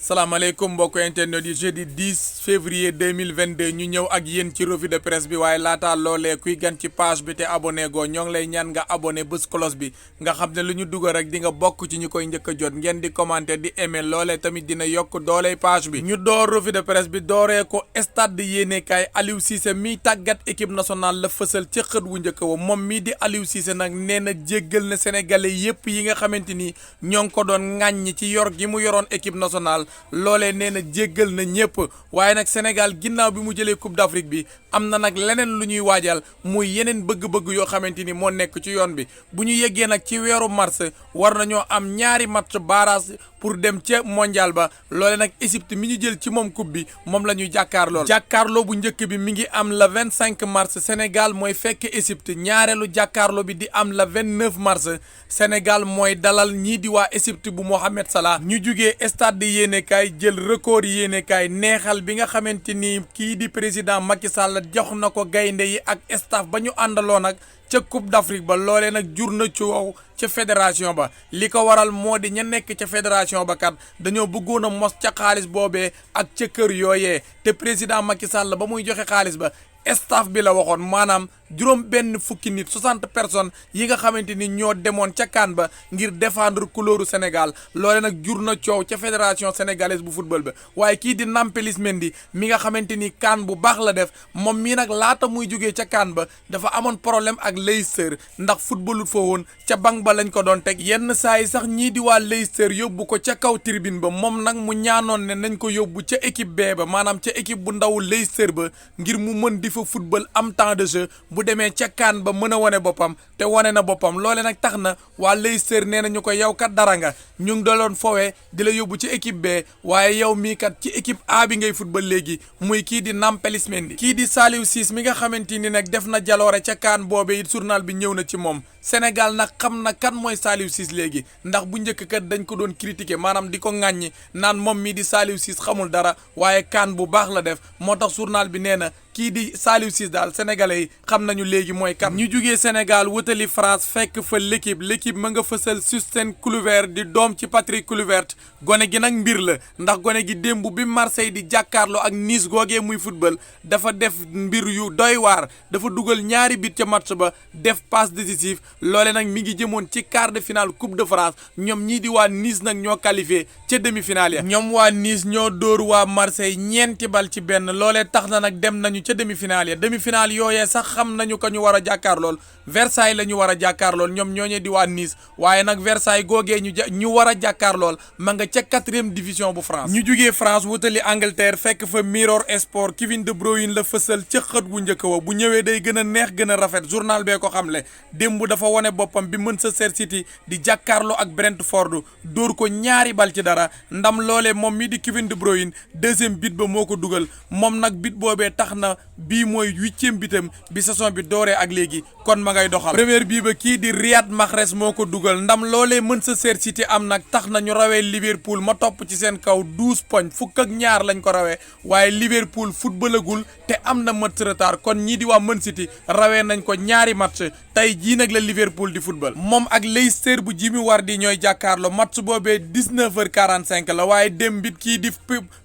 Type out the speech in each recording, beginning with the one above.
salaamaaleykum mbokk internet yi jeudi 10 février 2022 ñu ñëw ak yéen ci revue de presse bi waaye laataa loolee kuy gan ci page bi te abonné goo ñoo ngi lay ñaan nga abonné bés cloche bi nga xam ne lu ñu dugal rek di nga bokk ci ñu koy njëkk a jot ngeen di commenter di aimer loolee tamit dina yokk dooley page bi. ñu door revue de presse bi dooree ko stade di yéenekaay Aliou Cissé miy tàggat équipe nationale la fësal ca xët wu njëkk wa moom mii di Aliou Cissé nag nee na jéggal na sénégalais yépp yi nga xamante ni ñoo ngi ko doon ŋàññi ci yor gi mu yoroon équipe nationale. loolee nee na jéggal na ñëpp waaye nag Sénégal ginnaaw bi mu jëlee Coupe d'Afrique bi am na nag leneen lu ñuy waajal muy yeneen bëgg-bëgg yoo xamante ni moo nekk ci yoon bi bu ñu yeggee nag ci weeru mars war nañoo am ñaari match barrage pour dem ca mondial ba loole nag Égypte mi ñu jël ci moom coupe bi moom la ñuy jàkkaarloo bu njëkk bi mi ngi am le 25 mars Sénégal mooy fekk Égypte ñaareelu jàkkaarloo bi di am le 29 mars Sénégal mooy dalal ñii di waa Égypte bu Mohamed Salah ñu jugee stade di yéenekaay jël record yéenekaay neexal bi nga xamante ni kii di président Macky Sall jox na ko gaynde yi ak staff ba ñu àndaloo nag ca Coupe d'Afrique ba loolee nag jur na coow ca fédération ba li ko waral moo di ña nekk ca fédération ba kat dañoo bëggoon a mos ca xaalis boobee ak ca kër yooyee te président Macky Sall ba muy joxe xaalis ba staff bi la waxoon maanaam juróom benn fukki nit 60 personnes yi nga xamante ni ñoo demoon ca CAN ba ngir défendre couleuru Sénégal loole nag jur na coow ca fédération sénégalaise bu football ba waaye kii di Nampalys Mendy mi nga xamante ni CAN bu baax la def moom mii nag laata muy jógee ca CAN ba dafa amoon problème ak Leicester ndax footballut fa woon ca banc ba lañ ko doon teg yenn saa yi sax ñii di waa Leicester yóbbu ko ca kaw tribune ba moom nag mu ñaanoon ne nañ ko yóbbu ca équipe B ba maanaam ca équipe bu ndawu Leicester ba ngir mu mën di fa football am temps de jeu bu demee ca CAN ba mën a wane boppam te wane na boppam loole nag tax na waa Leicester nee na ñu ko yow kat dara nga ñu ngi doloon fowee di la yóbbu ci équipe B waaye yow mii kat ci équipe A bi ngay football léegi muy kii di Nampalys Mendy kii di Saliou Ciss mi nga xamante ni nag def na jaloore ca CAN boobee it journal bi ñëw na ci moom Sénégal nag xam na kan mooy Saliou Ciss léegi ndax bu njëkk kat dañ ko doon critiquer maanaam di ko ŋàññi naan moom mii di Saliou Ciss xamul dara waaye CAN bu baax la def moo tax journal bi nee na kii di Saliou Ciss daal sénégalais yi xam nañu léegi mooy kan. ñu jugee Sénégal wutali France fekk fa l'équipe ma nga fësal Justin Kluivert di doom ci Patrick Kluivert gone gi nag mbir la ndax gone gi démb bi Marseille di jàkkaarloo ak Nice googee muy football dafa def mbir yu doy waar dafa dugal ñaari bit ca match ba def passe décisif loole nag mi ngi jëmoon ci quart de finale Coupe de France ñoom ñii di waa Nice nag ñoo qualifié ca demi-finale ya ñoom waa Nice ñoo dóor waa Marseille ñeenti bal ci benn loolee tax na nag dem nañu ca demi-finale yooyee sax xam nañu ko ñu war a jàkkaarlool Versailles la ñu war a jàkkaarlool ñoom ñooñee di waa Nice waaye nag Versailles googee ñu war a jàkkaarlool ma nga ca 4e division bu France ñu jugee France wutali Angleterre fekk fa Mirror Sport Kevin De Bruyne la fësal ca xët bu njëkk wa bu ñëwee day gën a neex gën a rafet journal bee ko xamle démb dafa wane boppam bi Manchester City di jàkkaarloo ak Brentford dóor ko ñaari bal ci dara ndam loolee moom mi di Kevin De Bruyne 2e bit ba moo ko dugal moom nag bit boobee tax na bii mooy 8e bitam bi saison bi dooree ak léegi kon ma ngay doxal première bii ba kii di Riyad Mahrez moo ko dugal ndam loolee Manchester City am nag tax na ñu rawee Liverpool ma topp ci seen kaw 12 poñ fukk ak ñaar lañ ko rawee waaye Liverpool footballagul te am na match retard kon ñii di waa Man City rawee nañ ko ñaari match tey jii nag la Liverpool di football moom ak Leicester bu Jimmy Vardy ñooy jàkkaarloo match boobee 19h45 la waaye dem bit kii di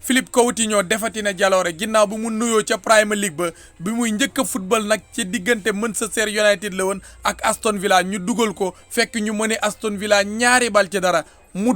Philippe Coutinho defati na jaloore ginnaaw bu mu nuyoo ca Premier League ba bi muy njëkk a football nag ci diggante Manchester United la woon ak Aston Villa ñu dugal ko fekk ñu mëne Aston Villa ñaari bal ci dara mu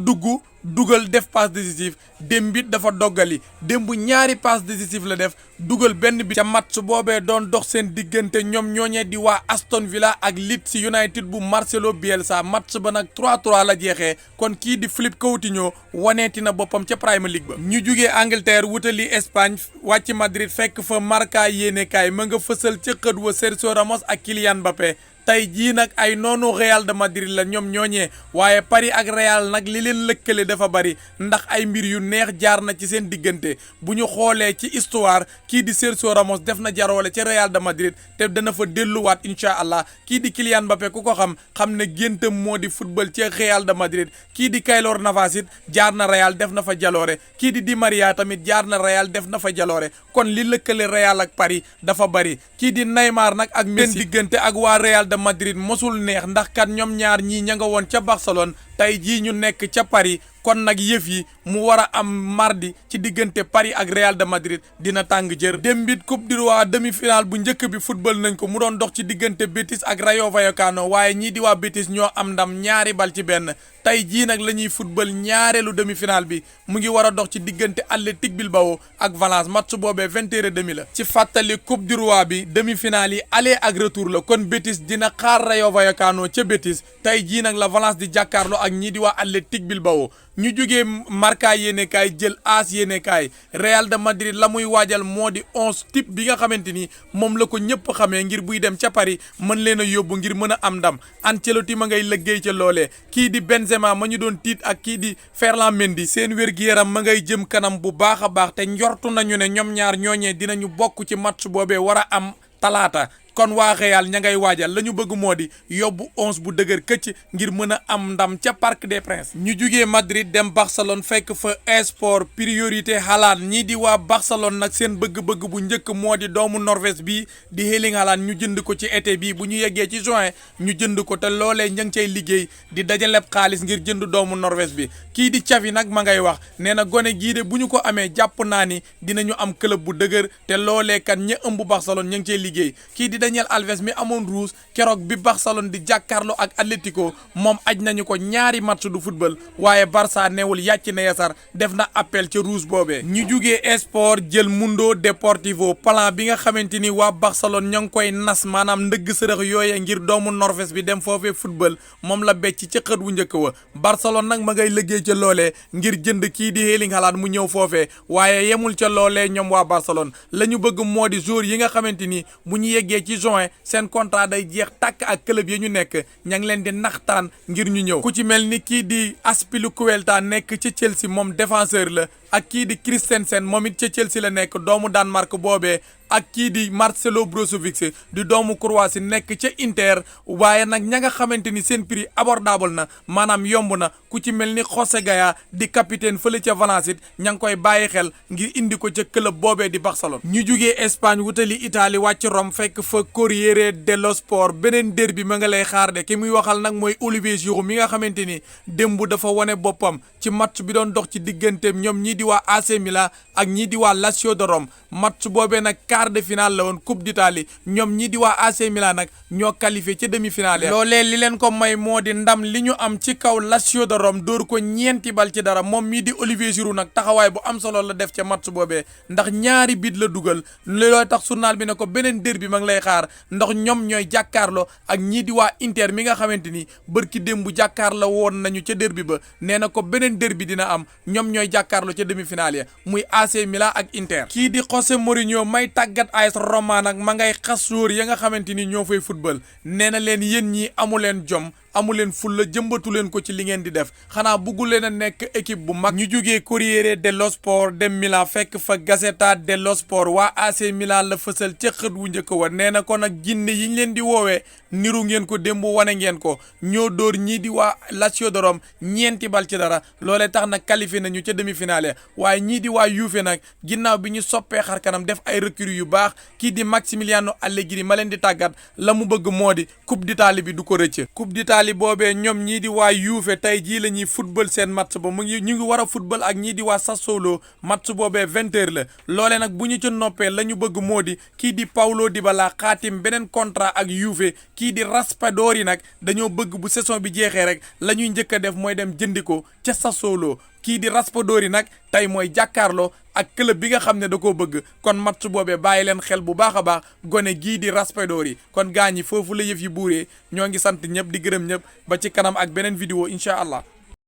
dugal def passe décisif démb it dafa doggali démb ñaari passe décisif la def dugal benn bi ca match boobee doon dox seen diggante ñoom ñooñee di waa Aston Villa ak Leeds United bu Marcelo Bielsa match ba nag 3-3 la jeexee kon kii di Philippe Coutinho waneeti na boppam ca Premier League ba ñu jugee Angleterre wutali Espagne wàcc Madrid fekk fa Marca yéenekaay ma nga fësal ca xët wa Sergio Ramos ak Kylian Mbappé tey jii nag ay noonu Real de Madrid la ñoom ñooñee waaye Paris ak Real nag li leen lëkkale dafa bari ndax ay mbir yu neex jaar na ci seen diggante bu ñu xoolee ci histoire kii di Sergio Ramos def na jaroole ci Real de Madrid te dana fa delluwaat incha allah kii di Kylian Mbappé ku ko xam ne géntam moo di football ci Real de Madrid kii di Keylor Navas it jaar na Real def na fa jaloore kii di Di Maria tamit jaar na Real def na fa jaloore kon li lëkkale Real ak Paris dafa bari kii di Neymar nag ak Messi diggante ak waa Real de Madrid mosul neex ndax kat ñoom ñaar ñii ña nga woon ca Barcelone tey jii ñu nekk ca Paris kon nag yëf yi mu war a am mardi ci diggante Paris ak Real de Madrid dina tàng jër. dembit Coupe du Roi demi-finale bu njëkk bi football nañ ko mu doon dox ci diggante Betis ak Rayo Vallecano waaye ñii di waa Betis ñoo am ndam 2-1 tey jii nag la ñuy football ñaareelu demi-finale bi mu ngi war a dox ci diggante Athletic Bilbao ak Valence match boobee 20h30 la. ci fàttali Coupe du Roi bi demi-finale yi aller ak retour la kon Betis dina xaar Rayo Vallecano ca Betis tey jii nag la Valence di jàkkaarloo ak ñii di waa Athletic Bilbao. ñu jógee Marca yéenekaay jël AS yéenekaay Real de Madrid la muy waajal moo di 11 type bi nga xamante ni moom la ko ñëpp xamee ngir buy dem ca Paris mën leen a yóbbu ngir mën a am ndam Ancelotti ma ngay liggéey ca loolee kii di Benzema ma ñu doon tiit ak kii di Ferland Mendy seen wér-gu-yaram ma ngay jëm kanam bu baax a baax te njortu nañu ne ñoom ñaar ñooñee dinañu bokk ci match boobee war a am talaata. kon waa Real ña ngay waajal la ñu bëgg moo di yóbbu 11 bu dëgër këcc ngir mën a am ndam ca Parc des Princes. ñu jugee Madrid dem Barcelone fekk fa esport priorité Haaland ñii di waa Barcelone nag seen bëgg-bëgg bu njëkk moo di doomu Norvège bi di Erling Haaland ñu jënd ko ci été bi bu ñu yeggee ci juin ñu jënd ko te loolee ña ngi cay liggéey di dajaleb xaalis ngir jënd doomu Norvège bi kii di Xavi nag ma ngay wax nee na gone gii de bu ñu ko amee jàpp naa ni dinañu am club bu dëgër te loolee kat ña ëmb Barcelone ña ngi cay liggéey kii di Daniel Alves mi amoon rouge keroog bi Barcelone di jàkkaarloo ak Atlético moom aj nañu ko ñaari match du football waaye Barça neewul yàcc na yasar def na appel ca rouge boobee. ñu jugee sport jël Mundo Deportivo plan bi nga xamante ni waa Barcelone ña ngi koy nas maanaam ndëgg sërëx yooye ngir doomu Norvège bi dem foofee football moom la becc ca xët wu njëkk wa Barcelone nag ma ngay liggéey ca loolee ngir jënd kii di Erling Haaland mu ñëw foofee waaye yemul ca loolee ñoom waa Barcelone la ñu bëgg moo di joueur yi nga xamante ni bu ñu yeggee ci juin seen contrat day jeex tàkk ak club yi ñu nekk ña ngi leen di naxtaan ngir ñu ñëw ku ci mel ni kii di Azpilicueta nekk ci Chelsea moom défenseur la ak kii di Christensen moom it ca Chelsea la nekk doomu Danemark boobee ak kii di Marcelo Brozovic di doomu Croatie nekk ca Inter waaye nag ña nga xamante ni seen prix abordable na maanaam yomb na ku ci mel ni José Gaya di capitaine fële ca Valence it ña ngi koy bàyyi xel ngir indi ko ca club boobee di Barcelone. ñu jugee Espagne wutali Italie wàcc Rome fekk fa Corriere dello Sport beneen derby ma nga lay xaar de ki muy waxal nag mooy Olivier Giroud mi nga xamante ni démb dafa wane boppam ci match bi doon dox ci digganteem ñoom ñii di waa AC Milan ak ñii di waa Lazio de Rome match boobee nag quart de finale la woon Coupe d'Italie ñoom ñii di waa AC Milan nag ñoo qualifié ca demi-finale loolee li leen ko may moo di ndam li ñu am ci kaw Lazio de Rome dóor ko 4-0 moom mii di Olivier Giroud nag taxawaay bu am solo la def ca match boobee ndax ñaari bit la dugal looloo tax journal bi ne ko beneen derby ma ngi lay xaar ndax ñoom ñooy jàkkaarloo ak ñii di waa Inter mi nga xamante ni bërki démb jàkkaarloo woon nañu ca derby ba nee na ko beneen derby dina am ñoom ñooy jàkkaarloo ca demi-finale ya muy AC Milan ak Inter. kii di José Mourinho may tàggat AS Roma nag ma ngay xas joueur ya nga xamante ni ñoo fay football nee na leen yéen ñii amu leen jom amu leen fulla jëmbatu leen ko ci li ngeen di def xanaa buggu leen a nekk équipe bu mag. ñu jugee Corriere dello Sport dem Milan fekk fa Gazzetta dello Sport waa AC Milan la fësal ca xët wu njëkk wa nee na ko nag jinne yi ñu leen di woowee niru ngeen ko démb wane ngeen ko ñoo dóor ñii di waa Lazio de Rome 4-0 loolee tax nag qualifié nañu ca demi-finale waaye ñii di waa Juve nag ginnaaw bi ñu soppee xar kanam def ay recrues yu baax kii di Massimiliano Allegri ma leen di tàggat la mu bëgg moo di Coupe d'Italie bi du ko rëcc Coupe d'Italie boobee ñoom ñii di waa Juve tey jii la ñuy football seen match ba ñu ngi war a football ak ñii di waa Sassuolo match boobee 20h la loole nag bu ñu ca noppee la ñu bëgg moo di kii di Paulo Dybala xaatim beneen contrat ak Juve kii di Raspadori nag dañoo bëgg bu saison bi jeexee rek la ñuy njëkk a def mooy dem jëndi ko ca Sassuolo kii di Raspadori nag tey mooy jàkkaarloo ak club bi nga xam ne da koo bëgg kon match boobee bàyyi leen xel bu baax a baax gone gii di Raspadori kon gaa ñi foofu la yëf yi buuree ñoo ngi sant ñëpp di gërëm ñëpp ba ci kanam ak beneen vidéo incha allah